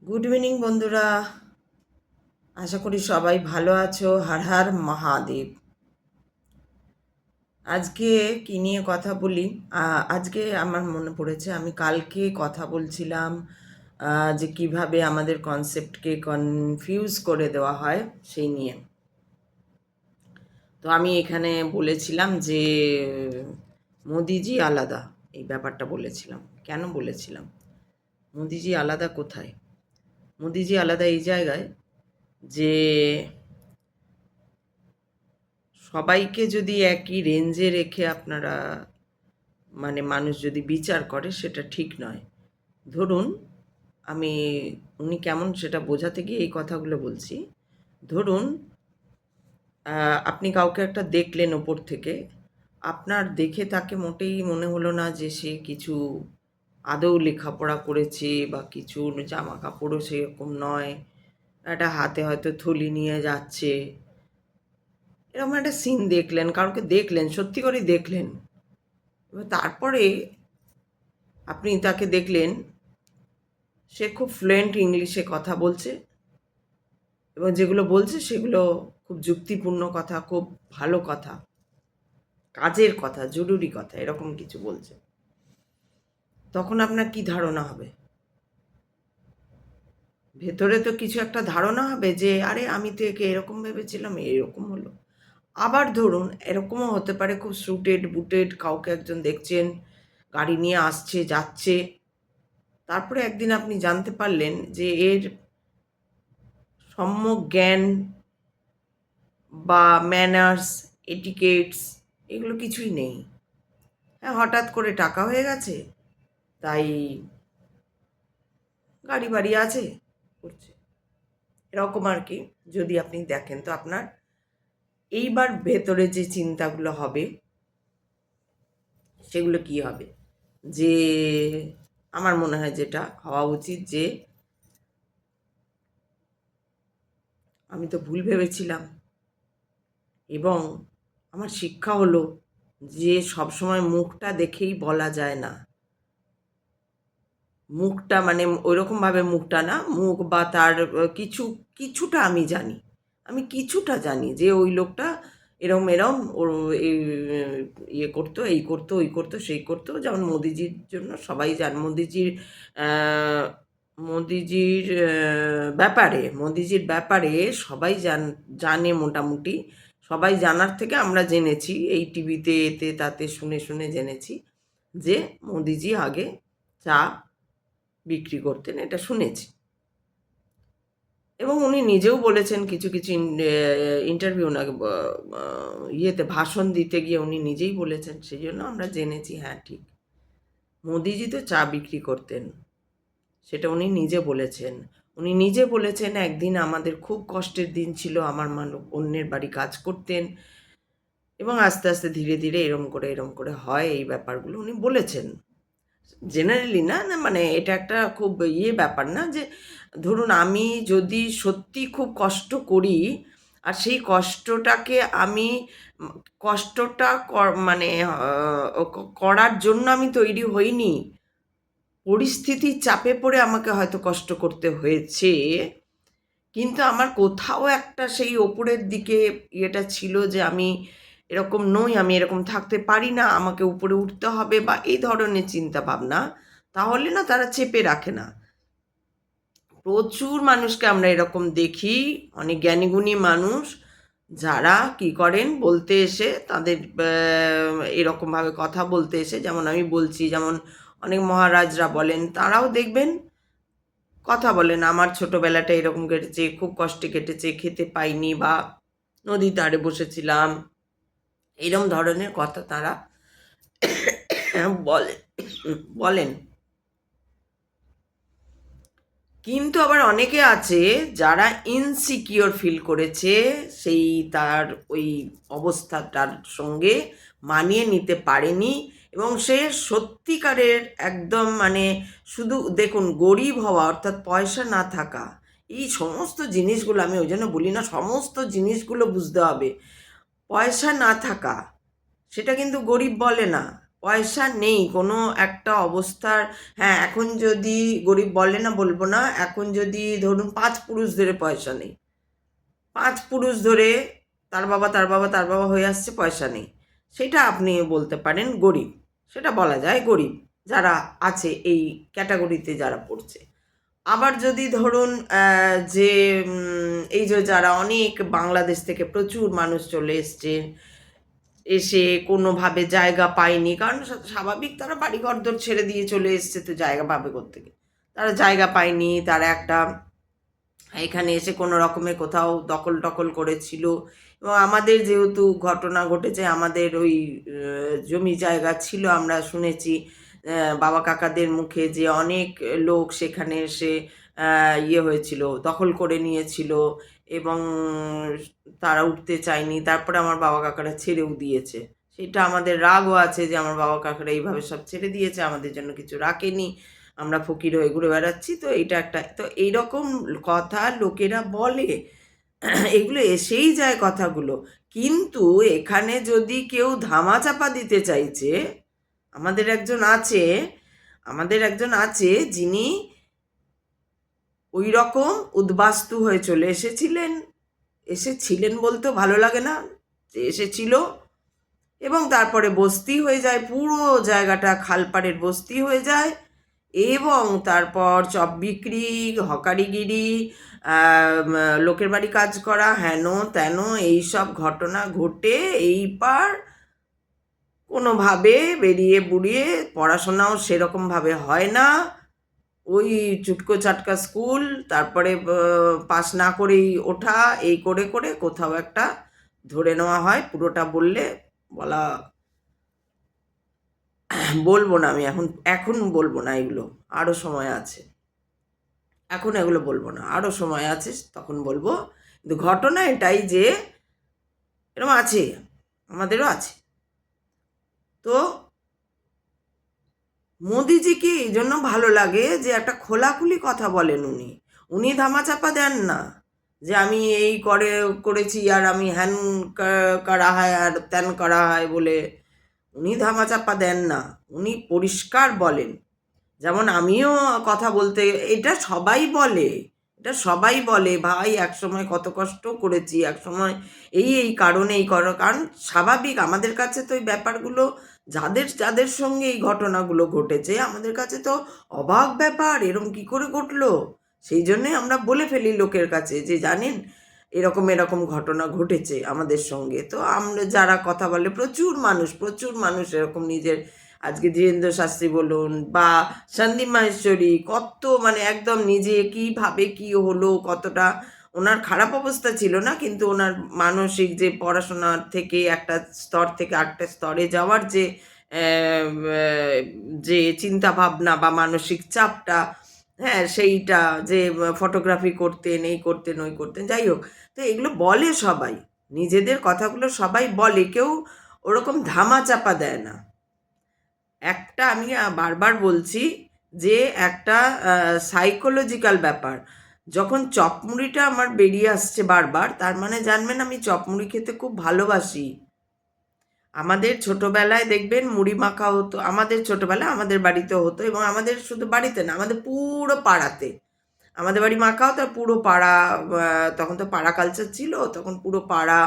Good evening বন্ধুরা, আশা করি সবাই ভালো আছো। হর হর মহাদেব। আজকে কি নিয়ে কথা বলি? আজকে আমার মনে পড়েছে আমি কালকে কথা বলছিলাম যে কিভাবে আমাদের কনসেপ্টকে কনফিউজ করে দেওয়া হয় সেই নিয়ে। তো আমি এখানে বলেছিলাম যে মোদিজি আলাদা, এই ব্যাপারটা বলেছিলাম। কেন বলেছিলাম? মোদিজি আলাদা কোথায়? মোদিজি আলাদা এই জায়গায় যে সবাইকে যদি একই রেঞ্জে রেখে আপনারা মানুষ যদি বিচার করে সেটা ঠিক নয়। ধরুন আমি উনি কেমন সেটা বোঝাতে গিয়ে এই কথাগুলো বলছি। ধরুন আপনি কাউকে একটা দেখলেন ওপর থেকে, আপনার দেখে তাকে মোটেই মনে হলো না যে সে কিছু আদৌ লেখাপড়া করেছে বা কিছু জামা কাপড়ও সেরকম নয়, একটা হাতে হয়তো থলি নিয়ে যাচ্ছে, এরকম একটা সিন দেখলেন, কাউকে দেখলেন, সত্যি করেই দেখলেন। এবার তারপরে আপনি তাকে দেখলেন সে খুব ফ্লুয়েন্ট ইংলিশে কথা বলছে এবং যেগুলো বলছে সেগুলো খুব যুক্তিপূর্ণ কথা, খুব ভালো কথা, কাজের কথা, জরুরি কথা, এরকম কিছু বলছে। তখন আপনার কি ধারণা হবে? ভেতরে তো কিছু একটা ধারণা হবে যে আরে আমি তো একে এরকম ভেবেছিলাম, এরকম হলো। আবার ধরুন এরকমও হতে পারে খুব স্যুটেড বুটেড কাউকে একজন দেখছেন, গাড়ি নিয়ে আসছে যাচ্ছে, তারপরে একদিন আপনি জানতে পারলেন যে এর সম্যক জ্ঞান বা ম্যানার্স, এটিকেটস এগুলো কিছুই নেই। হ্যাঁ, হঠাৎ করে টাকা হয়ে গেছে তাই গাড়ি বাড়ি আছে, করছে এরকম আর কি। যদি আপনি দেখেন তো আপনার এইবার ভেতরে যে চিন্তাগুলো হবে সেগুলো কি হবে? যে আমার মনে হয় যেটা হওয়া উচিত যে আমি তো ভুল ভেবেছিলাম এবং আমার শিক্ষা হলো যে সবসময় মুখটা দেখেই বলা যায় না। মুখটা ওইরকমভাবে মুখটা না, মুখ বা তার কিছুটা আমি জানি। আমি কিছুটা জানি যে ওই লোকটা এরম এরম ওর এই ইয়ে করতো, এই করতো, ওই করতো, সেই করতো। যেমন মোদিজির জন্য সবাই আ মোদিজির মোদিজির ব্যাপারে সবাই জানে মোটামুটি। সবাই জানার থেকে আমরা জেনেছি, এই টিভিতে এতে তাতে শুনে, শুনে জেনেছি যে মোদিজি আগে চা বিক্রি করতেন, এটা শুনেছি। এবং উনি নিজেও বলেছেন কিছু, কিছু ইন্টারভিউ না ইয়েতে ভাষণ দিতে গিয়ে উনি নিজেই বলেছেন। সেজন্য আমরা জেনেছি হ্যাঁ ঠিক। মোদিজি তো চা বিক্রি করতেন। সেটা উনি নিজে বলেছেন। উনি নিজে বলেছেন একদিন আমাদের খুব কষ্টের দিন ছিল, আমার অন্যের বাড়ি কাজ করতেন এবং আস্তে, আস্তে ধীরে, ধীরে এরম করে হয় এই ব্যাপারগুলো উনি বলেছেন। জেনারেলি না, না এটা একটা খুব ব্যাপার না যে ধরুন আমি যদি সত্যি খুব কষ্ট করি আর সেই কষ্টটাকে আমি উম কষ্টটা করার জন্য আমি তৈরি হইনি। পরিস্থিতির চাপে পড়ে আমাকে হয়তো কষ্ট করতে হয়েছে। কিন্তু আমার কোথাও একটা সেই ওপরের দিকে ইয়েটা ছিল যে আমি এরকম নই, আমি এরকম থাকতে পারি না, আমাকে উপরে উঠতে হবে বা এই ধরনের চিন্তাভাবনা, তাহলে না তারা চেপে রাখে না। প্রচুর মানুষকে আমরা এরকম দেখি, অনেক জ্ঞানীগুণী মানুষ যারা কি করেন বলতে এসে তাদের এরকমভাবে কথা বলতে এসে, যেমন আমি বলছি, যেমন অনেক মহারাজরা বলেন, তারাও দেখবেন কথা বলেন আমার ছোটবেলাটা এরকম কেটেছে, খুব কষ্টে কেটেছে, খেতে পাইনি বা নদীর ধারে বসেছিলাম, এরম ধরনের কথা তারা বলে বলেন। কিন্তু আবার অনেকে আছে যারা ইনসিকিওর ফিল করেছে, সেই তার ওই অবস্থাটার সঙ্গে মানিয়ে নিতে পারেনি এবং সে সত্যিকারের একদম শুধু দেখুন গরিব হওয়া অর্থাৎ পয়সা না থাকা, এই সমস্ত জিনিসগুলো আমি ওই জন্য বলি না, সমস্ত জিনিসগুলো বুঝতে হবে। পয়সা না থাকা সেটা কিন্তু গরিব বলে না। পয়সা নেই কোনো একটা অবস্থার। হ্যাঁ, এখন যদি গরিব বলে না, বলবো না, এখন যদি ধরুন 5 পুরুষ ধরে পয়সা নেই, 5 পুরুষ ধরে তার বাবা তার বাবা তার বাবা হয়ে আসছে, পয়সা নেই, সেটা আপনি বলতে পারেন গরিব, সেটা বলা যায় গরিব যারা আছে এই ক্যাটাগরিতে যারা পড়ছে। আবার যদি ধরুন যে এই যে যারা অনেক বাংলাদেশ থেকে প্রচুর মানুষ চলে এসছে, এসে কোনোভাবে জায়গা পায়নি, কারণ স্বাভাবিক তারা বাড়িঘরদোর ছেড়ে দিয়ে চলে এসছে, তো জায়গা পাবে কোত্থেকে? তারা জায়গা পায়নি, তারা একটা এখানে এসে কোনো রকমে কোথাও দখল টখল করেছিল। এবং আমাদের যেহেতু ঘটনা ঘটেছে, আমাদের ওই জমি জায়গা ছিল, আমরা শুনেছি বাবা কাকাদের মুখে যে অনেক লোক সেখানে এসে ইয়ে হয়েছিল, দখল করে নিয়েছিল, এবং তারা উঠতে চায়নি, তারপরে আমার বাবা কাকারা ছেড়েও দিয়েছে। সেটা আমাদের রাগও আছে যে আমার বাবা কাকারা এইভাবে সব ছেড়ে দিয়েছে, আমাদের জন্য কিছু রাখেনি, আমরা ফকির হয়ে ঘুরে বেড়াচ্ছি। তো এইটা একটা, তো এইরকম কথা লোকেরা বলে, এগুলো এসেই যায় কথাগুলো। কিন্তু এখানে যদি কেউ ধামাচাপা দিতে চাইছে, আমাদের একজন আছে যিনি ওই রকম উদ্বাস্তু হয়ে চলে এসেছিলেন বলতেও ভালো লাগে না, যে এসেছিল, এবং তারপরে বস্তি হয়ে যায়, পুরো জায়গাটা খালপাড়ের বস্তি হয়ে যায়, এবং তারপর চপ বিক্রি, হকারিগিরি, লোকের বাড়ি কাজ করা, হেন তেন এইসব ঘটনা ঘটে এই পার কোনোভাবে বেরিয়ে বুড়িয়ে, পড়াশোনাও সেরকমভাবে হয় না, ওই চুটকো চাটকা স্কুল, তারপরে পাস না করেই ওঠা, এই করে করে কোথাও একটা ধরে নেওয়া হয়। পুরোটা বলা বলবো না, আমি এখন বলবো না, এগুলো আরও সময় আছে, এখন এগুলো বলবো না, আরও সময় আছে তখন বলবো। কিন্তু ঘটনা এটাই যে এরকম আছে, আমাদেরও আছে। তো মোদিজিকে এই জন্য ভালো লাগে যে একটা খোলাখুলি কথা বলেন উনি ধামাচাপা দেন না যে আমি এই করেছি আর আমি হ্যান করা হয় আর ত্যান করা হয় বলে। উনি ধামাচাপা দেন না, উনি পরিষ্কার বলেন। যেমন আমিও কথা বলতে, এটা সবাই বলে ভাই একসময় কত কষ্ট করেছি, একসময় এই কারণে কারণ স্বাভাবিক আমাদের কাছে তো এই ব্যাপারগুলো, যাদের যাদের সঙ্গে এই ঘটনাগুলো ঘটেছে, আমাদের কাছে তো অবাক ব্যাপার, এরকম কি করে ঘটলো। সেই জন্যে আমরা বলে ফেলি লোকের কাছে যে জানেন এরকম এরকম ঘটনা ঘটেছে আমাদের সঙ্গে। তো আমরা যারা কথা বলে, প্রচুর মানুষ এরকম নিজের, আজকে ধীরেন্দ্র শাস্ত্রী বলুন বা সন্দীপ মাহেশ্বরী, কত মানে একদম নিজে কীভাবে কী হলো, কতটা ওনার খারাপ অবস্থা ছিল না, কিন্তু ওনার মানসিক যে পড়াশোনার থেকে একটা স্তর থেকে আরেকটা স্তরে যাওয়ার যে চিন্তা ভাবনা বা মানসিক চাপটা, হ্যাঁ সেইটা, যে ফটোগ্রাফি করতেন, এই করতেন ওই করতেন, যাই হোক। তো এগুলো বলে সবাই, নিজেদের কথাগুলো সবাই বলে, কেউ ওরকম ধামাচাপা দেয় না। একটা আমি বারবার বলছি যে একটা সাইকোলজিক্যাল ব্যাপার, যখন চপমুড়িটা আমার বেরিয়ে আসছে বারবার, তার মানে জানবেন আমি চপমুড়ি খেতে খুব ভালোবাসি। আমাদের ছোটোবেলায় দেখবেন মুড়ি মাখা হতো, আমাদের ছোটোবেলায় আমাদের বাড়িতেও হতো, এবং আমাদের শুধু বাড়িতে না, আমাদের পুরো পাড়াতে আমাদের বাড়ি মাখা হতো, আর পুরো পাড়া, তখন তো পাড়া কালচার ছিল, তখন পুরো পাড়া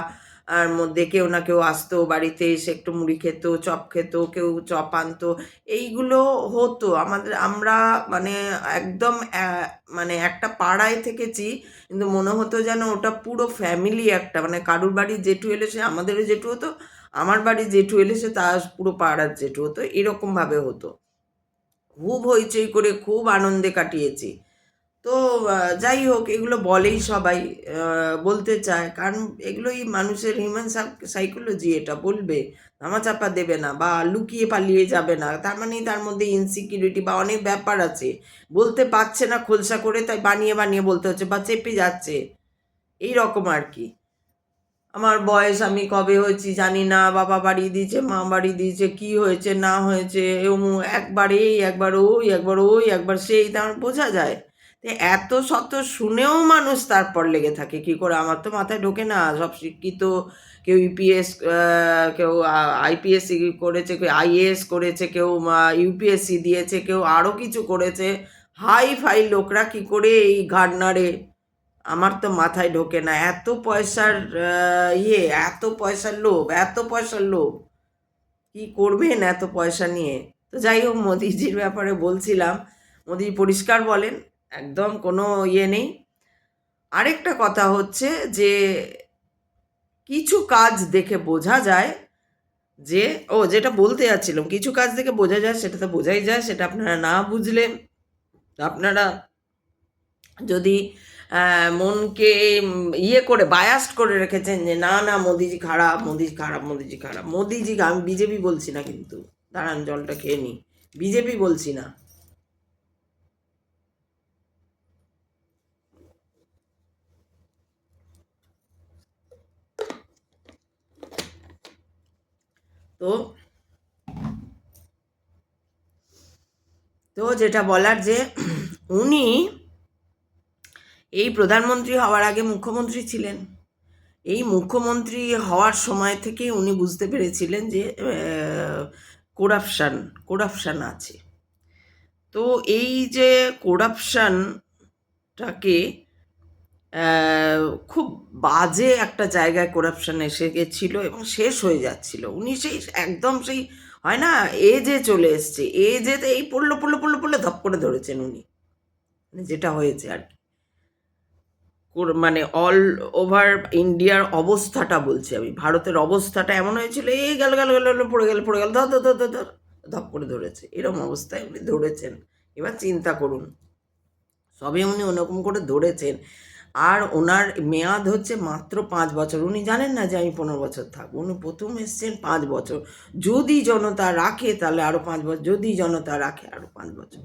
আর মধ্যে কেউ না কেউ আসতো বাড়িতে, এসে একটু মুড়ি খেত, চপ খেত, কেউ চপ আনতো, এইগুলো হতো আমাদের। আমরা মানে একদম মানে একটা পাড়ায় থেকেছি, কিন্তু মনে হতো যেন ওটা পুরো ফ্যামিলি একটা, মানে কারুর বাড়ি জেঠু এলে সে আমাদেরও জেঠু হতো, আমার বাড়ি জেঠু এলে সে তার পুরো পাড়ার জেঠু হতো, এরকমভাবে হতো। খুব হইচই করে খুব আনন্দে কাটিয়েছি। তো যাই হোক, এগুলো বলেই সবাই, বলতে চায়, কারণ এগুলোই মানুষের হিউম্যান সাইকোলজি, এটা বলবে, ধামাচাপা দেবে না বা লুকিয়ে পালিয়ে যাবে না, তার মানে তার মধ্যে ইনসিকিউরিটি বা অনেক ব্যাপার আছে, বলতে পারছে না খোলসা করে, তাই বানিয়ে বানিয়ে বলতে হচ্ছে বা চেপে যাচ্ছে, এই রকম আর কি। আমার বয়স, আমি কবে হয়েছি জানি না, বাবা বাড়ি দিয়েছে, মা বাড়ি দিয়েছে, কি হয়েছে না হয়েছে, একবার এই একবার ওই একবার ওই একবার সেই, তেমন বোঝা যায়। তো এত শত শুনেও মানুষ তারপর লেগে থাকে কি করে, আমার তো মাথায় ঢোকে না। সব শিক্ষিত, কেউ ইউপিএস, কেউ আইপিএসসি করেছে, কেউ আইএএস করেছে, কেউ ইউপিএসসি দিয়েছে, কেউ আরও কিছু করেছে, হাই ফাই লোকরা কি করে এই ঘাড় নাড়ে, আমার তো মাথায় ঢোকে না। এত পয়সার এত পয়সার লোভ, এত পয়সার লোভ, কি করবেন এত পয়সা নিয়ে? তো যাই হোক, মোদিজির ব্যাপারে বলছিলাম, মোদি পরিষ্কার বলেন, একদম কোনো নেই। আরেকটা কথা হচ্ছে যে কিছু কাজ দেখে বোঝা যায় যে, যেটা বলতে যাচ্ছিলাম, কিছু কাজ দেখে বোঝা যায়, সেটা তো বোঝাই যায়। সেটা আপনারা না বুঝলে, আপনারা যদি মনকে করে বায়াস্ট করে রেখেছেন যে না না মোদিজি খারাপ, মোদিজি খারাপ, মোদিজি খারাপ, মোদিজি, আমি বিজেপি বলছি না কিন্তু, দাঁড়ান জলটা খেয়ে নিই, বিজেপি বলছি না। তো তো যেটা বলার যে উনি এই প্রধানমন্ত্রী হওয়ার আগে মুখ্যমন্ত্রী ছিলেন। এই মুখ্যমন্ত্রী হওয়ার সময় থেকেই উনি বুঝতে পেরেছিলেন যে করাপশান আছে। তো এই যে করাপশানটাকে খুব বাজে একটা জায়গায় করাপশান এসে গেছিল এবং শেষ হয়ে যাচ্ছিল। উনি সেই একদম সেই হয় না, এজে চলে এসছে, এজেতে এই পড়লো ধপ করে ধরেছেন উনি, মানে যেটা হয়েছে আর কি। মানে অল ওভার ইন্ডিয়ার অবস্থাটা বলছি আমি, ভারতের অবস্থাটা এমন হয়েছিল, এই গেল পড়ে গেল ধর ধর ধর ধর ধর, ধপ করে ধরেছে, এরকম অবস্থায় উনি ধরেছেন। এবার চিন্তা করুন, সবে উনি ওরকম করে ধরেছেন, আর ওনার মেয়াদ হচ্ছে মাত্র 5 বছর। উনি জানেন না যে আমি 15 বছর থাকবো। উনি প্রথম এসছেন 5 বছর, যদি জনতা রাখে তাহলে আরও 5 বছর, যদি জনতা রাখে আরও 5 বছর।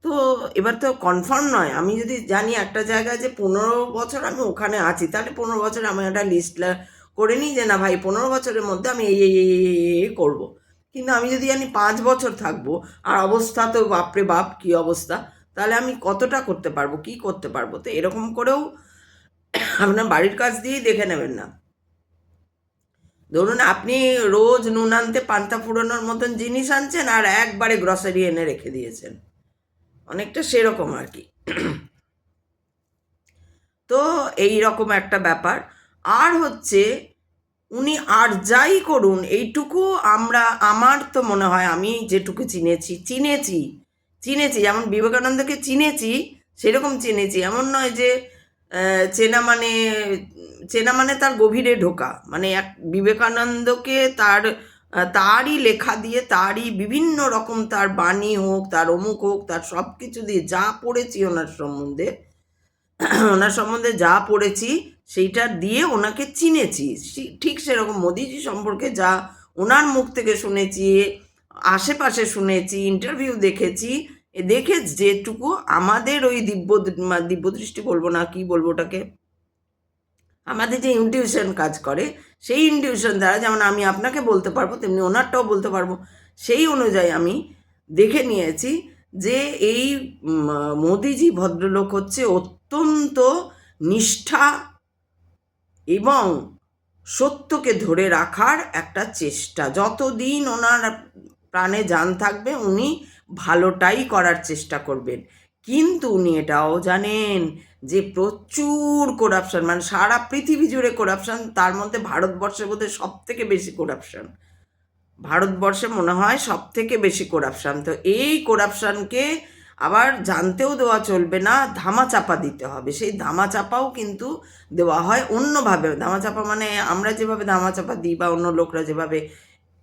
তো এবার তো কনফার্ম নয়, আমি যদি জানি একটা জায়গায় যে 15 বছর আমি ওখানে আছি, তাহলে 15 বছর আমি একটা লিস্ট করে নিই যে না ভাই 15 বছরের মধ্যে আমি এই করবো। কিন্তু আমি যদি জানি 5 বছর থাকবো, আর অবস্থা তো বাপরে বাপ কী অবস্থা, তাহলে আমি কতটা করতে পারবো, কি করতে পারবো? তো এরকম করেও আপনার বাড়ির কাজ দিয়েই দেখে নেবেন না। ধরুন আপনি রোজ নুন আনতে পান্তা ফুরোনোর মতন জিনিস আনছেন, আর একবারে গ্রসারি এনে রেখে দিয়েছেন, অনেকটা সেরকম আর কি। তো এই রকম একটা ব্যাপার। আর হচ্ছে উনি আর যাই করুন, এইটুকু আমার তো মনে হয়, আমি যেটুকু চিনেছি, যেমন বিবেকানন্দকে চিনেছি সেরকম চিনেছি। এমন নয় যে চেনা মানে তার গভীরে ঢোকা, মানে এক বিবেকানন্দকে তারই লেখা দিয়ে, তারই বিভিন্ন রকম, তার বাণী হোক, তার অমুক হোক, তার সব কিছু দিয়ে যা পড়েছি ওনার সম্বন্ধে যা পড়েছি সেইটা দিয়ে ওনাকে চিনেছি। ঠিক সেরকম মোদিজি সম্পর্কে যা ওনার মুখ থেকে শুনেছি, আশেপাশে শুনেছি, ইন্টারভিউ দেখেছি, দেখে যেটুকু আমাদের ওই দিব্যদৃষ্টি বলবো না, কি বলবো ওটাকে, আমাদের যে ইনটিউশন কাজ করে, সেই ইনটিউশন দ্বারা, যেমন আমি আপনাকে বলতে পারবো তেমনি ওনারটাও বলতে পারবো, সেই অনুযায়ী আমি দেখে নিয়েছি যে এই মোদিজি ভদ্রলোক হচ্ছে অত্যন্ত নিষ্ঠা এবং সত্যকে ধরে রাখার একটা চেষ্টা। যতদিন ওনার প্রাণে জান থাকবে উনি ভালোটাই করার চেষ্টা করবেন। কিন্তু উনি এটাও জানেন যে প্রচুর করাপশান, মানে সারা পৃথিবী জুড়ে করাপশান, তার মধ্যে ভারতবর্ষে বোধহয় সব থেকে বেশি করাপশান, ভারতবর্ষে মনে হয় সব থেকে বেশি করাপশান। তো এই করাপশানকে আবার জানতেও দেওয়া চলবে না, ধামাচাপা দিতে হবে। সেই ধামাচাপাও কিন্তু দেওয়া হয় অন্যভাবে। ধামাচাপা মানে আমরা যেভাবে ধামাচাপা দিই, বা অন্য লোকরা যেভাবে,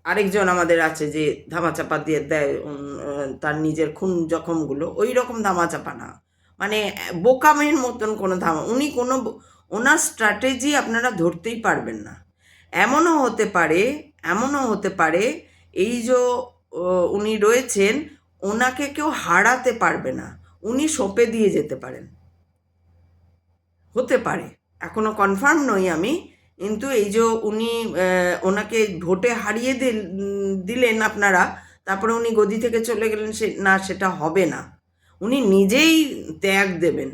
আরেকজন আমাদের আছে যে ধামাচাপা দিয়ে দেয় তার নিজের খুন জখমগুলো, ওই রকম ধামাচাপা না, মানে বোকামের মতন কোনো ওনার স্ট্র্যাটেজি আপনারা ধরতেই পারবেন না। এমনও হতে পারে এই যে উনি রয়েছেন, ওনাকে কেউ হারাতে পারবে না, উনি সঁপে দিয়ে যেতে পারেন, হতে পারে, এখনো কনফার্ম নই আমি। কিন্তু এই যে উনি ওনাকে ভোটে হারিয়ে দিলেন আপনারা, তারপরে উনি গদি থেকে চলে গেলেন, সেটা হবে না। উনি নিজেই ত্যাগ দেবেন,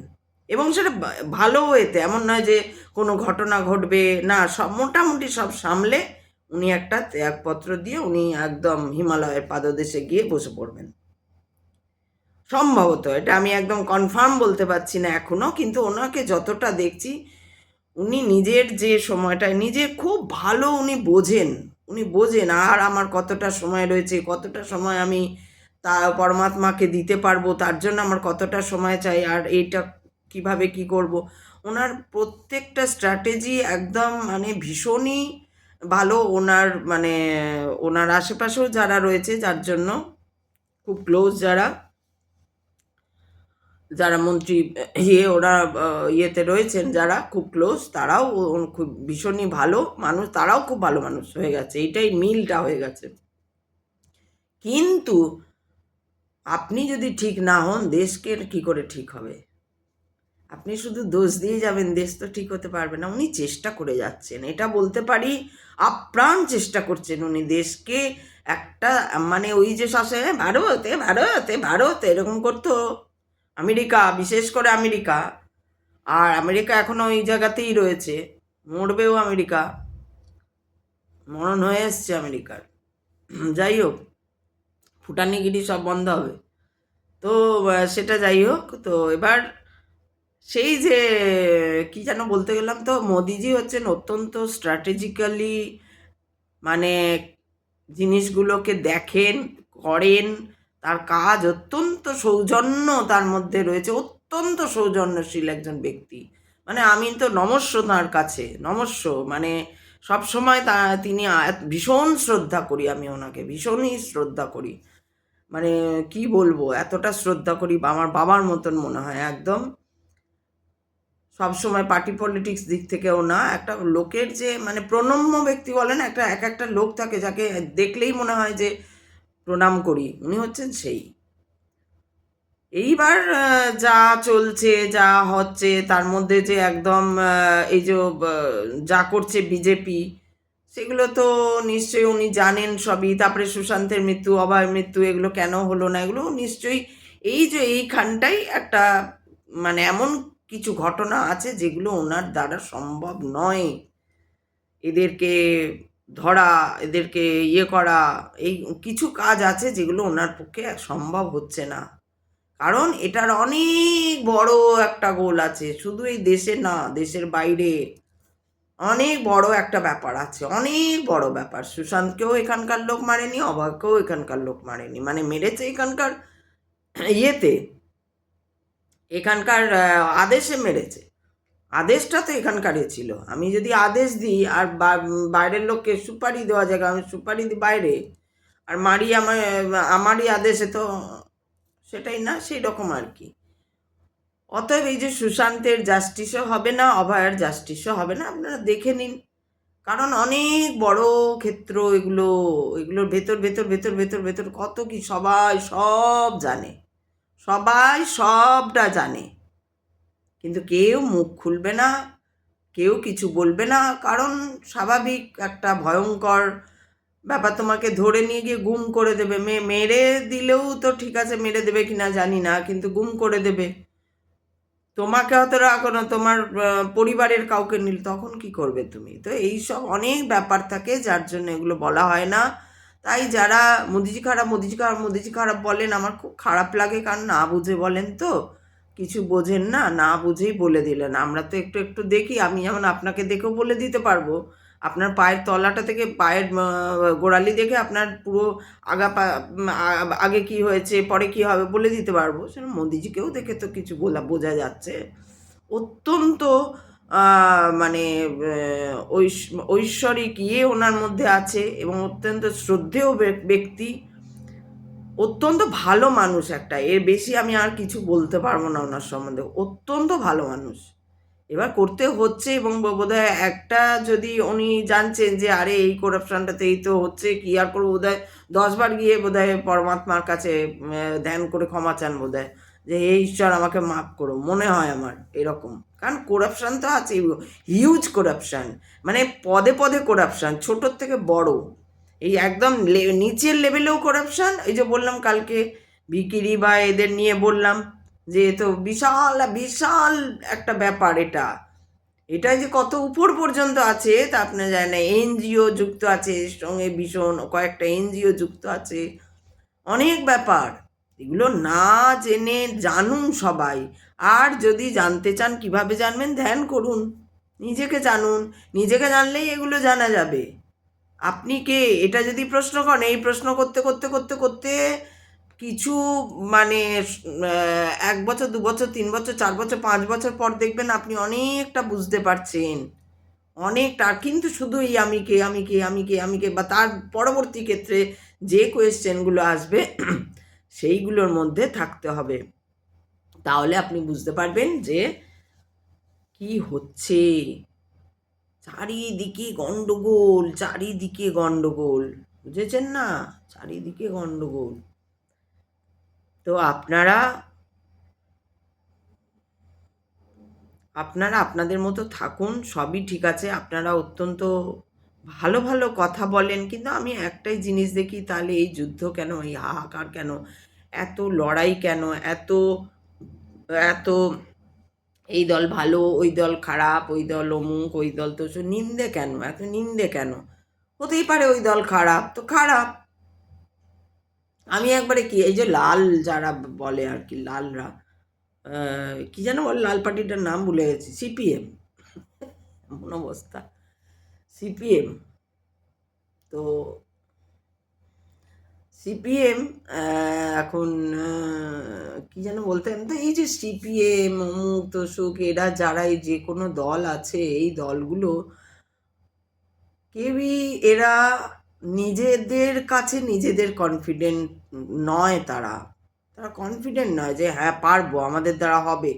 এবং সেটা ভালো ওয়েতে, এমন নয় যে কোনো ঘটনা ঘটবে না, সব মোটামুটি সব সামলে উনি একটা ত্যাগপত্র দিয়ে উনি একদম হিমালয়ের পাদদেশে গিয়ে বসে পড়বেন সম্ভবত। এটা আমি একদম কনফার্ম বলতে পারছি না এখনো, কিন্তু ওনাকে যতটা দেখছি উনি নিজের যে সময়টায় নিজে খুব ভালো উনি বোঝেন আর আমার কতটা সময় রয়েছে, কতটা সময় আমি তা পরমাত্মাকে দিতে পারবো, তার জন্য আমার কতটা সময় চাই, আর এইটা কিভাবে কি করব। ওনার প্রত্যেকটা স্ট্র্যাটেজি একদম মানে ভীষণই ভালো। ওনার মানে ওনার আশেপাশেও যারা রয়েছে, যার জন্য খুব ক্লোজ যারা যারা মন্ত্রী ওরা ইয়েতে রয়েছেন, যারা খুব ক্লোজ, তারাও খুব ভীষণই ভালো মানুষ, তারাও খুব ভালো মানুষ হয়ে গেছে, এইটাই মিলটা হয়ে গেছে। কিন্তু আপনি যদি ঠিক না হন, দেশকে কি করে ঠিক হবে? আপনি শুধু দোষ দিয়ে যাবেন, দেশ তো ঠিক হতে পারবে না। উনি চেষ্টা করে যাচ্ছেন, এটা বলতে পারি, আপ্রাণ চেষ্টা করছেন উনি দেশকে একটা, মানে ওই যে শাসে ভারতে ভারতে ভারত এরকম করতো আমেরিকা, বিশেষ করে আমেরিকা, আর আমেরিকা এখনো ওই জায়গাতেই রয়েছে, মরবেও আমেরিকা, মরণ হয়ে এসছে আমেরিকার। যাই হোক, ফুটানিগিরি সব বন্ধ হবে তো, সেটা যাই হোক। তো এবার সেই যে কি যেন বলতে গেলাম, তো মোদিজি হচ্ছেন অত্যন্ত স্ট্র্যাটেজিক্যালি, মানে জিনিসগুলোকে দেখেন, করেন, তার কাজ অত্যন্ত সৌজন্য তার মধ্যে রয়েছে, অত্যন্ত সৌজন্যশীল একজন ব্যক্তি। মানে আমি তো নমস্য তাঁর কাছে, নমস্য, মানে সবসময় তিনি ভীষণ শ্রদ্ধা করি, আমি ওনাকে ভীষণই শ্রদ্ধা করি, মানে কি বলবো, এতটা শ্রদ্ধা করি, আমার বাবার মতন মনে হয় একদম। সবসময় পার্টি পলিটিক্স দিক থেকেও না, একটা লোকের যে মানে প্রণম্য ব্যক্তি বলেন, একটা এক একটা লোক থাকে যাকে দেখলেই মনে হয় যে প্রণাম করি, উনি হচ্ছেন সেই। এইবার যা চলছে যা হচ্ছে তার মধ্যে যে একদম এই যে যা করছে বিজেপি, সেগুলো তো নিশ্চয়ই উনি জানেন সবই। তারপরে সুশান্তের মৃত্যু, অভয়ের মৃত্যু, এগুলো কেন হলো না, এগুলো নিশ্চয়ই এই যে এইখানটাই একটা মানে এমন কিছু ঘটনা আছে যেগুলো ওনার দ্বারা সম্ভব নয়। এদেরকে ধরা, এদেরকে ইয়ে করা, এই কিছু কাজ আছে যেগুলো ওনার পক্ষে সম্ভব হচ্ছে না, কারণ এটার অনেক বড় একটা গোল আছে, শুধু এই দেশে না, দেশের বাইরে অনেক বড় একটা ব্যাপার আছে, অনেক বড় ব্যাপার। সুশান্তকেও এখানকার লোক মারেনি, অভয়কেও এখানকার লোক মারেনি, মানে মেরেছে এখানকার ইয়েতে, এখানকার আদেশে মেরেছে। আদেশটা তো এখানকারই ছিল। আমি যদি আদেশ দিই আর বাইরের লোককে সুপারি দেওয়া যায়, আমি সুপারি দিই বাইরে আর মারি আমারই আদেশে, তো সেটাই না, সেই রকম আর কি। অতএব এই যে সুশান্তের জাস্টিসও হবে না, অভয়ের জাস্টিসও হবে না, আপনারা দেখে নিন, কারণ অনেক বড় ক্ষেত্র এগুলো, এগুলোর ভেতর ভেতর ভেতর ভেতর ভেতর কত কি, সবাই সব জানে, সবাই সবটা জানে, কিন্তু কেউ মুখ খুলবে না, কেউ কিছু বলবে না, কারণ স্বাভাবিক একটা ভয়ঙ্কর ব্যাপার, তোমাকে ধরে নিয়ে গিয়ে গুম করে দেবে, মেরে দিলেও তো ঠিক আছে, মেরে দেবে কিনা জানি না, কিন্তু গুম করে দেবে। তোমাকে হয়তো রাখো না, তোমার পরিবারের কাউকে নিল, তখন কি করবে তুমি? তো এই সব অনেক ব্যাপার থাকে, যার জন্য এগুলো বলা হয় না। তাই যারা মোদিজি খারাপ মোদিজি খারাপ মোদিজি খারাপ বলেন, আমার খুব খারাপ লাগে, কারণ না বুঝে বলেন, তো কিছু বোঝেন না, না বুঝেই বলে দিলেন। আমরা তো একটু একটু দেখি, আমি যেমন আপনাকে দেখেও বলে দিতে পারবো, আপনার পায়ের তলাটা থেকে পায়ের গোড়ালি দেখে আপনার পুরো আগে কি হয়েছে পরে কি হবে বলে দিতে পারবো, সেটা মোদিজিকেও দেখে তো কিছু বোঝা যাচ্ছে। অত্যন্ত মানে ঐশ্বরিক ইয়ে ওনার মধ্যে আছে, এবং অত্যন্ত শ্রদ্ধেয় ব্যক্তি, অত্যন্ত ভালো মানুষ একটা, এর বেশি আমি আর কিছু বলতে পারবো না ওনার সম্বন্ধে, অত্যন্ত ভালো মানুষ। এবার করতে হচ্ছে, এবং বোধহয় একটা যদি উনি জানছেন যে আরে এই করাপশনটাতে এই তো হচ্ছে, কি আর করবো, বোধহয় 10 বার গিয়ে বোধহয় পরমাত্মার কাছে ধ্যান করে ক্ষমা চান বোধহয়, যে হে ঈশ্বর আমাকে মাফ করো, মনে হয় আমার এরকম। কারণ করাপশান তো আছে, হিউজ করাপশান, মানে পদে পদে করাপশান, ছোটোর থেকে বড়, এই একদম নিচের লেভেলেও করাপশান। এই যে বললাম কালকে ভিকিরি বা এদের নিয়ে বললাম, যে তো বিশাল বিশাল একটা ব্যাপার এটা। এটা যে কত উপর পর্যন্ত আছে তা আপনি জানেন না। এনজিও যুক্ত আছে এর সঙ্গে, ভীষণ কয়েকটা এনজিও যুক্ত আছে, অনেক ব্যাপার। এগুলো না জেনে জানুন সবাই। আর যদি জানতে চান কিভাবে জানবেন, ধ্যান করুন, নিজেকে জানুন। নিজেকে জানলেই এগুলো জানা যাবে। আপনি কে এটা যদি প্রশ্ন করেন, এই প্রশ্ন করতে করতে করতে করতে কিছু মানে 1 বছর 2 বছর 3 বছর 4 বছর 5 বছর পর দেখবেন আপনি অনেকটা বুঝতে পারছেন, অনেকটা। কিন্তু শুধু এই আমি কে আমি কে আমি কে আমি কে বা তার পরবর্তী ক্ষেত্রে যে কোয়েশ্চেনগুলো আসবে সেইগুলোর মধ্যে থাকতে হবে। তাহলে আপনি বুঝতে পারবেন যে কি হচ্ছে। চারিদিকে গন্ডগোল, চারিদিকে গন্ডগোল, বুঝেছেন না? চারিদিকে গন্ডগোল। তো আপনারা আপনারা আপনাদের মতো থাকুন, সবই ঠিক আছে। আপনারা অত্যন্ত ভালো ভালো কথা বলেন, কিন্তু আমি একটাই জিনিস দেখি, তাহলে এই যুদ্ধ কেন, এই হাহাকার কেন, এত লড়াই কেন, এত এত এই দল ভালো ওই দল খারাপ, ওই দল অমুক ওই দল তো নিন্দে কেন, এত নিন্দে কেন? হতেই পারে ওই দল খারাপ তো খারাপ। আমি একবারে কি এই যে লাল যারা বলে আর কি, লালরা কি যেন বলে, লাল পার্টিটার নাম ভুলে গেছি, সিপিএম, এমন অবস্থা, সিপিএম। তো সিপিএম এখন কি যেন বলতেন, তো এই যে সিপিএম অমুক তসুক এরা যারা, এই যে কোনো দল আছে, এই দলগুলো কেউই, এরা নিজেদের কাছে নিজেদের কনফিডেন্ট নয়। তারা তারা কনফিডেন্ট নয় যে হ্যাঁ পারবো, আমাদের দ্বারা হবে।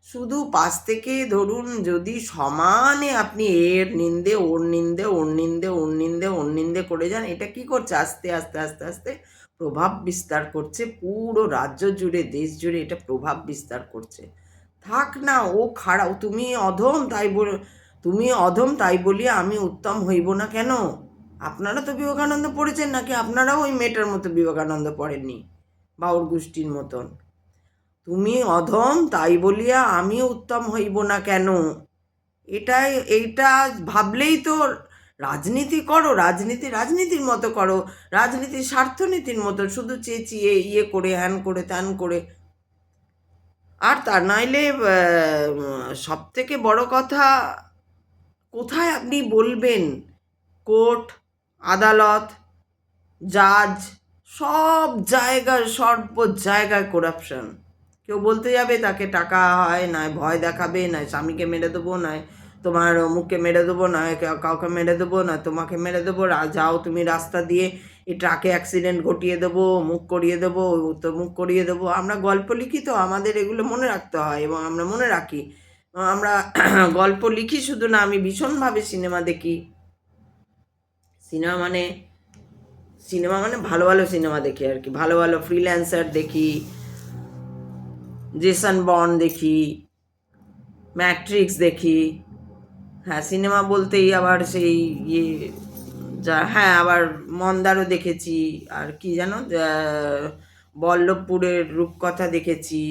শুধু পাশ থেকে ধরুন যদি সমানে আপনি এর নিন্দে ওর নিন্দে ওর নিন্দে ওর নিন্দে ওর নিন্দে করে যান, এটা কি করছে, আস্তে আস্তে আস্তে আস্তে প্রভাব বিস্তার করছে পুরো রাজ্য জুড়ে, দেশ জুড়ে এটা প্রভাব বিস্তার করছে। থাক না, ও খারাপ, তুমি অধম তাই বল, তুমি অধম তাই বলিয়া আমি উত্তম হইব না কেন? আপনারা তো বিবেকানন্দ পড়েছেন নাকি? আপনারাও ওই মেয়েটার মতো বিবেকানন্দ পড়েননি, বা ওর গোষ্ঠীর মতন। তুমি অধম তাই বলিয়া আমি উত্তম হইব না কেন? এটাই, এইটা ভাবলেই তো রাজনীতি করো, রাজনীতি রাজনীতির মতো করো, রাজনীতি স্বার্থনীতির মতো, শুধু চেঁচিয়ে ইয়ে করে হ্যান করে ত্যান করে। আর তা নাইলে সব থেকে বড় কথা, কোথায় আপনি বলবেন? কোর্ট, আদালত, জাজ, সব জায়গায় সর্ব জায়গায় করাপশন। কেউ বলতে যাবে তাকে টাকা হয়, নয় ভয় দেখাবে, নয় স্বামীকে মেরে দেবো, নয় তোমার মুখকে মেরে দেবো, নয় কাউকে মেরে দেবো, নয় তোমাকে মেরে দেবো, যাও তুমি রাস্তা দিয়ে এই ট্রাকে অ্যাক্সিডেন্ট ঘটিয়ে দেবো, মুখ করিয়ে দেবো, তো মুখ করিয়ে দেবো। আমরা গল্প লিখি তো, আমাদের এগুলো মনে রাখতে হয় এবং আমরা মনে রাখি। আমরা গল্প লিখি শুধু না, আমি ভীষণভাবে সিনেমা দেখি। সিনেমা মানে সিনেমা মানে ভালো ভালো সিনেমা দেখি আর কি, ভালো ভালো ফ্রিল্যান্সার দেখি, জেসন বন্ড দেখি, ম্যাট্রিক্স দেখি। হ্যাঁ, সিনেমা বলতেই আবার সেই ইয়ে, যা, হ্যাঁ আবার মন্দারও দেখেছি, আর কি যেন বল্লভপুরের রূপকথা দেখেছি।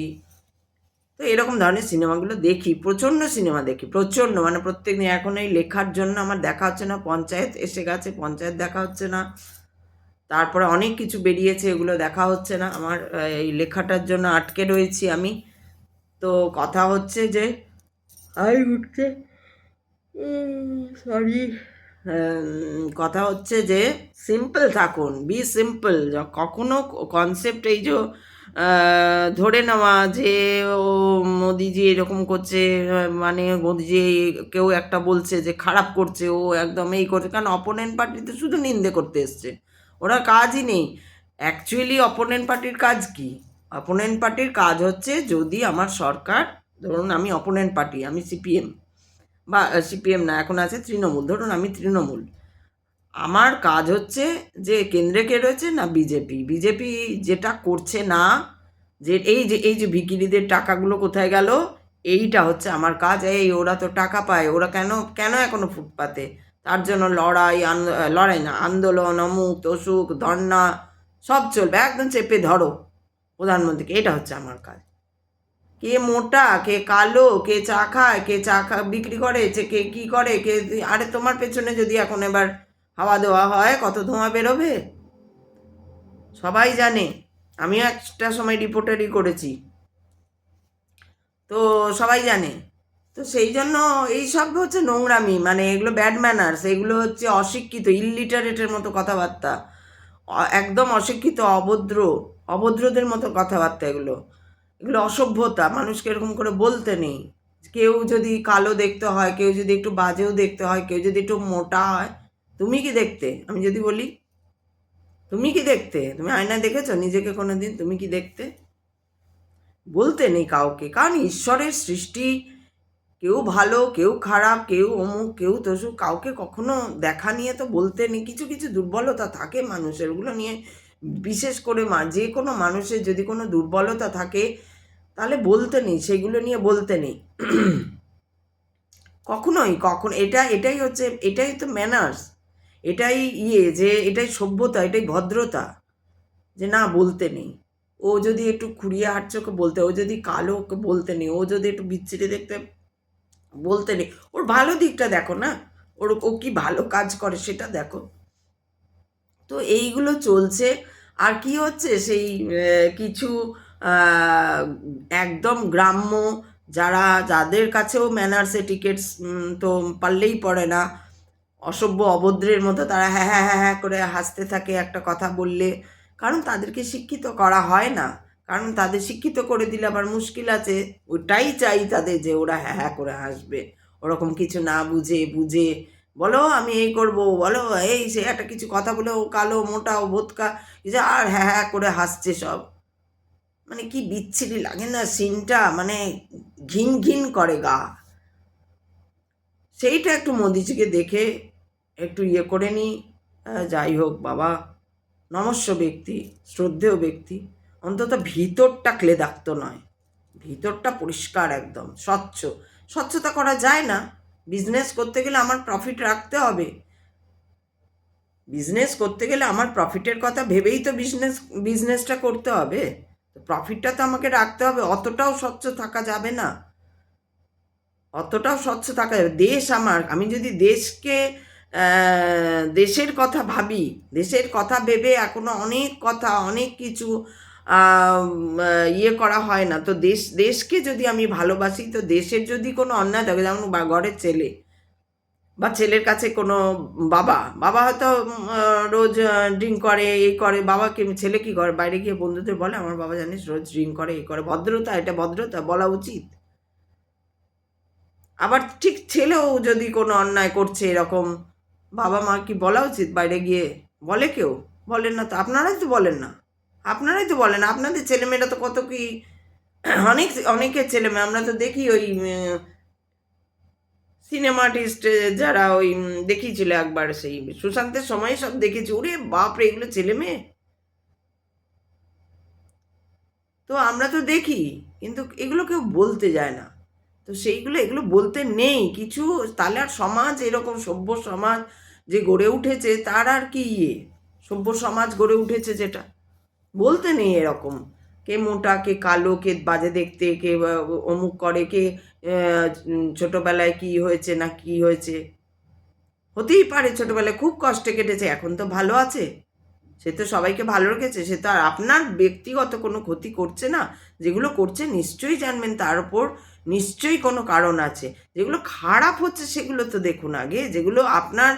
তো এরকম ধরনের সিনেমাগুলো দেখি, প্রচণ্ড সিনেমা দেখি, প্রচণ্ড, মানে প্রত্যেক দিন। এখন এই লেখার জন্য আমার দেখা হচ্ছে না, পঞ্চায়েত এসে গেছে, পঞ্চায়েত দেখা হচ্ছে না, তারপরে অনেক কিছু বেরিয়েছে, এগুলো দেখা হচ্ছে না। আমার এই লেখাটার জন্য আটকে রয়েছি আমি। তো কথা হচ্ছে যে আই উঠছে, সরি, কথা হচ্ছে যে সিম্পল থাকুন, বি সিম্পল। কখনো কনসেপ্ট এই যে ধরে নেওয়া যে ও মোদিজি এরকম করছে, মানে মোদিজি কেউ একটা বলছে যে খারাপ করছে, ও একদম এই করছে, কারণ অপোনেন্ট পার্টিতে শুধু নিন্দে করতে এসছে, ওরা কাজই নেই। অ্যাকচুয়ালি অপোনেন্ট পার্টির কাজ কি? অপোনেন্ট পার্টির কাজ হচ্ছে, যদি আমার সরকার, ধরুন আমি অপোনেন্ট পার্টি, আমি সিপিএম, বা সিপিএম না, এখন আছে তৃণমূল, ধরুন আমি তৃণমূল, আমার কাজ হচ্ছে যে কেন্দ্রে কে রয়েছে না বিজেপি, বিজেপি যেটা করছে না, যে এই যে ভিখিরিদের টাকাগুলো কোথায় গেল, এইটা হচ্ছে আমার কাজ। এই ওরা তো টাকা পায়, ওরা কেন কেন এখনো ফুটপাতে, তার জন্য লড়াই, লড়াই না, আন্দোলন, অমুক তসুক ধর্না সব চলবে, একদম চেপে ধরো প্রধানমন্ত্রীকে, এটা হচ্ছে আমার কাজ। কে মোটা, কে কালো, কে চা খায়, কে চা বিক্রি করে, কে কি করে, কে, আরে তোমার পেছনে যদি এখন এবার হাওয়া দেওয়া হয় কত ধোঁয়া বেরোবে সবাই জানে। আমিও একটা সময় রিপোর্টারই করেছি, তো সবাই জানে। তো সেই জন্য এইসব হচ্ছে নোংরামি, মানে এগুলো ব্যাড ম্যানার্স, এগুলো হচ্ছে অশিক্ষিত, ইললিটারেটের মতো কথাবার্তা, একদম অশিক্ষিত, অভদ্রদের মতো কথাবার্তা এগুলো, এগুলো অসভ্যতা। মানুষকে এরকম করে বলতে নেই। কেউ যদি কালো দেখতে হয়, কেউ যদি একটু বাজেও দেখতে হয়, কেউ যদি একটু মোটা হয়, তুমি কি দেখতে? আমি যদি বলি তুমি কি দেখতে? তুমি আয়নায় দেখেছো নিজেকে কোনোদিন? তুমি কি দেখতে? বলতে নেই কাউকে, কারণ ঈশ্বরের সৃষ্টি, কেউ ভালো, কেউ খারাপ, কেউ অমুক, কেউ তসুক, কাউকে কখনো দেখা নিয়ে তো বলতে নেই। কিছু কিছু দুর্বলতা থাকে মানুষের, ওগুলো নিয়ে, বিশেষ করে যে কোনো মানুষের যদি কোনো দুর্বলতা থাকে তাহলে বলতে নেই, সেগুলো নিয়ে বলতে নেই কখনোই। এটাই হচ্ছে, এটাই তো ম্যানার্স, এটাই যে এটাই সভ্যতা, এটাই ভদ্রতা, যে না বলতে নেই। ও যদি একটু খুঁড়িয়ে হাঁটছে ওকে বলতে, ও যদি কালো ওকে বলতে নেই, ও যদি একটু বিচ্ছিরি দেখতে বলতে নেই। ওর ভালো দিকটা দেখো না, ও কি ভালো কাজ করে সেটা দেখো। তো এইগুলো চলছে। আর কি হচ্ছে, সেই কিছু একদম গ্রাম্য, যাদের কাছেও ম্যানার্স এটিকেটস তো পারলেই পড়ে না, অসভ্য অভদ্রের মতো তারা হ্যাঁ হ্যাঁ হ্যাঁ হ্যাঁ করে হাসতে থাকে একটা কথা বললে। কারণ তাদেরকে শিক্ষিত করা হয় না, কারণ তাদের শিক্ষিত করে দিলে আবার মুশকিল আছে। ওটাই চাই তাদের, যে ওরা হ্যাঁ হ্যাঁ করে হাসবে, ওরকম কিছু না বুঝে বলো আমি এই করব, বলো এই সে একটা কিছু কথা বলে ও কালো মোটা ও ভোতকা কিছু, আর হ্যাঁ হ্যাঁ করে হাসছে সব। মানে কি বিচ্ছিরি লাগে না সিনটা, মানে ঘিন ঘিন করে গা। সেইটা একটু মোদিজিকে দেখে একটু করে নিই। যাই হোক বাবা, নমস্য ব্যক্তি, শ্রদ্ধেয় ব্যক্তি, অন্তত ভিতরটা ক্লেদাক্ত নয়, ভিতরটা পরিষ্কার, একদম স্বচ্ছতা করা যায় না। বিজনেস করতে গেলে আমার প্রফিট রাখতে হবে, বিজনেস করতে গেলে আমার প্রফিটের কথা ভেবেই তো বিজনেসটা করতে হবে, তো প্রফিটটা তো আমাকে রাখতে হবে। অতটাও স্বচ্ছ থাকা যাবে না, অতটাও স্বচ্ছ থাকা যাবে। দেশ আমার, আমি যদি দেশের কথা ভাবি, দেশের কথা ভেবে এখনো অনেক কথা, অনেক কিছু করা হয় না। তো দেশকে যদি আমি ভালোবাসি, তো দেশের যদি কোনো অন্যায় থাকে, যেমন ঘরের ছেলে বা ছেলের কাছে কোনো বাবা হয়তো রোজ ড্রিঙ্ক করে, এই করে, বাবাকে ছেলে কি করে, বাইরে গিয়ে বন্ধুদের বলে আমার বাবা জানিস রোজ ড্রিঙ্ক করে, এই করে, ভদ্রতা, এটা ভদ্রতা বলা উচিত। আবার ঠিক ছেলেও যদি কোনো অন্যায় করছে এরকম, বাবা মা কি বলা উচিত? বাইরে গিয়ে বলে কেউ? বলেন না তো, আপনারাই তো বলেন না, আপনাদের ছেলেমেয়েরা তো কত কি, অনেকের ছেলেমেয়ে আমরা তো দেখি, ওই সিনেমা আর্টিস্ট যারা ওই দেখিয়েছিল একবার, সেই সুশান্তের সময় সব দেখেছি, ওরে বাপরে এগুলো ছেলে মেয়ে। তো আমরা তো দেখি, কিন্তু এগুলো কেউ বলতে যায় না। তো এগুলো বলতে নেই কিছু, তাহলে আর সমাজ, এরকম সভ্য সমাজ যে গড়ে উঠেছে তার আর কি সভ্য সমাজ গড়ে উঠেছে যেটা, বলতে নেই এরকম। কে মোটা, কে কালো, কে বাজে দেখতে, কে অমুক করে, কে ছোটবেলায় কি হয়েছে না কি হয়েছে, হতেই পারে ছোটবেলায় খুব কষ্টে কেটেছে, এখন তো ভালো আছে, সে তো সবাইকে ভালো রেখেছে, সে তো আর আপনার ব্যক্তিগত কোনো ক্ষতি করছে না। যেগুলো করছে নিশ্চয়ই জানবেন, তার উপর নিশ্চয়ই কোনো কারণ আছে। যেগুলো খারাপ হচ্ছে সেগুলো তো দেখুন আগে, যেগুলো আপনার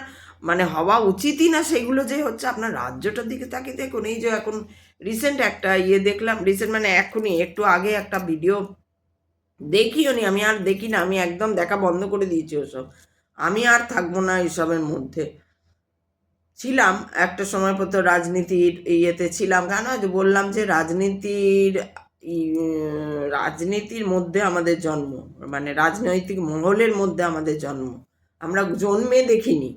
মানে হওয়া উচিতই না সেগুলো যে হচ্ছে, আপনার রাজ্যটার দিকে তাকিয়ে দেখুন। এই যে এখন রিসেন্ট একটা দেখলাম, রিসেন্ট মানে এখনই একটু আগে একটা ভিডিও, দেখিও নি, আমি আর দেখি না, আমি একদম দেখা বন্ধ করে দিয়েছি ওসব, আমি আর থাকবো না এসবের মধ্যে। ছিলাম একটা সময় পর, তো রাজনীতির ইয়েতে ছিলাম, কেন যে বললাম যে রাজনীতির মধ্যে আমাদের জন্ম, মানে রাজনৈতিক মহলের মধ্যে আমাদের জন্ম, আমরা জন্মে দেখিনি,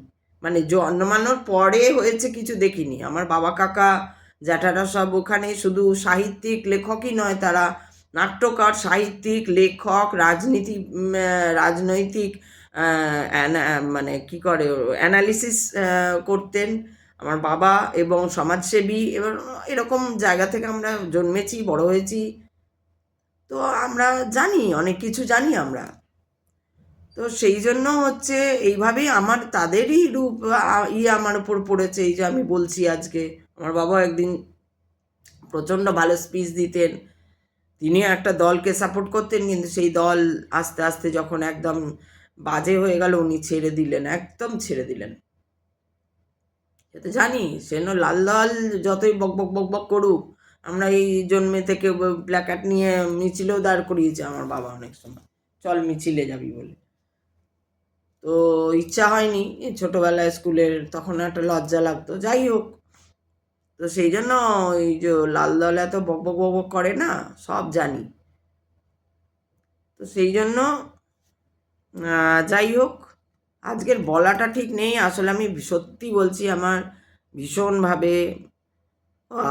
মানে জন্মানোর পরে হয়েছে কিছু দেখিনি। আমার বাবা কাকা জ্যাঠারা সব ওখানে, শুধু সাহিত্যিক লেখকই নয়, তারা নাট্যকার, সাহিত্যিক, লেখক, রাজনৈতিক মানে কি করে অ্যানালিসিস করতেন আমার বাবা, এবং সমাজসেবী, এবার এরকম জায়গা থেকে আমরা জন্মেছি, বড় হয়েছি। তো আমরা জানি, অনেক কিছু জানি আমরা। তো সেই জন্য হচ্ছে এইভাবেই আমার তাদেরই রূপ আমার উপর পড়েছে। এই যে আমি বলছি আজকে, আমার বাবা একদিন প্রচণ্ড ভালো স্পিচ দিতেন, তিনিও একটা দলকে সাপোর্ট করতেন, কিন্তু সেই দল আস্তে আস্তে যখন একদম বাজে হয়ে গেল উনি ছেড়ে দিলেন, একদম ছেড়ে দিলেন। সে তো জানি সেন লাল দল যতই বক বক বক বক করুক, আমরা এই জন্মে থেকে প্ল্যাকার্ড নিয়ে মিছিলেও দাঁড় করিয়েছে আমার বাবা অনেক সময়, চল মিছিলে যাবি বলে। তো ইচ্ছা হয়নি, ছোটোবেলায় স্কুলের তখন একটা লজ্জা লাগতো, যাই হোক। তো সেই জন্য এই যে লাল দল এত বক বক বক বক করে না, সব জানি। তো সেই জন্য যাই হোক, আজকের বলাটা ঠিক নেই। আসলে আমি সত্যি বলছি, আমার ভীষণভাবে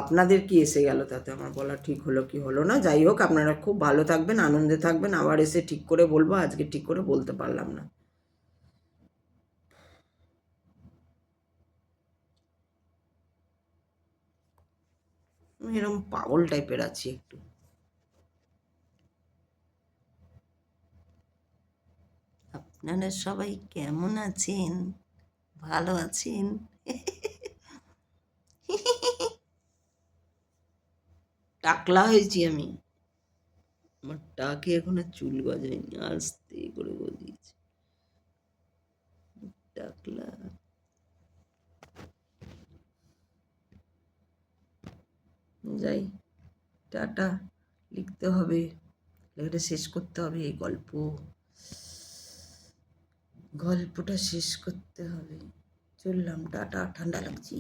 আপনাদের কি এসে গেল তাতে, আমার বলা ঠিক হলো কি হলো না। যাই হোক, আপনারা খুব ভালো থাকবেন, আনন্দে থাকবেন, আবার এসে ঠিক করে বলবো। আজকে ঠিক করে বলতে পারলাম না। আমি এরকম পাগল টাইপের আছি একটু। আপনারা সবাই কেমন আছেন? ভালো আছেন? টাকলা হয়েছি আমি, আমার টাকে এখনো চুল গজায়নি, আস্তে করে গজিয়েছি। টাকলা। যাই, টাটা। লিখতে হবে, লেখাটা শেষ করতে হবে, এই গল্পটা শেষ করতে হবে। চললাম, টাটা। ঠান্ডা লাগছে।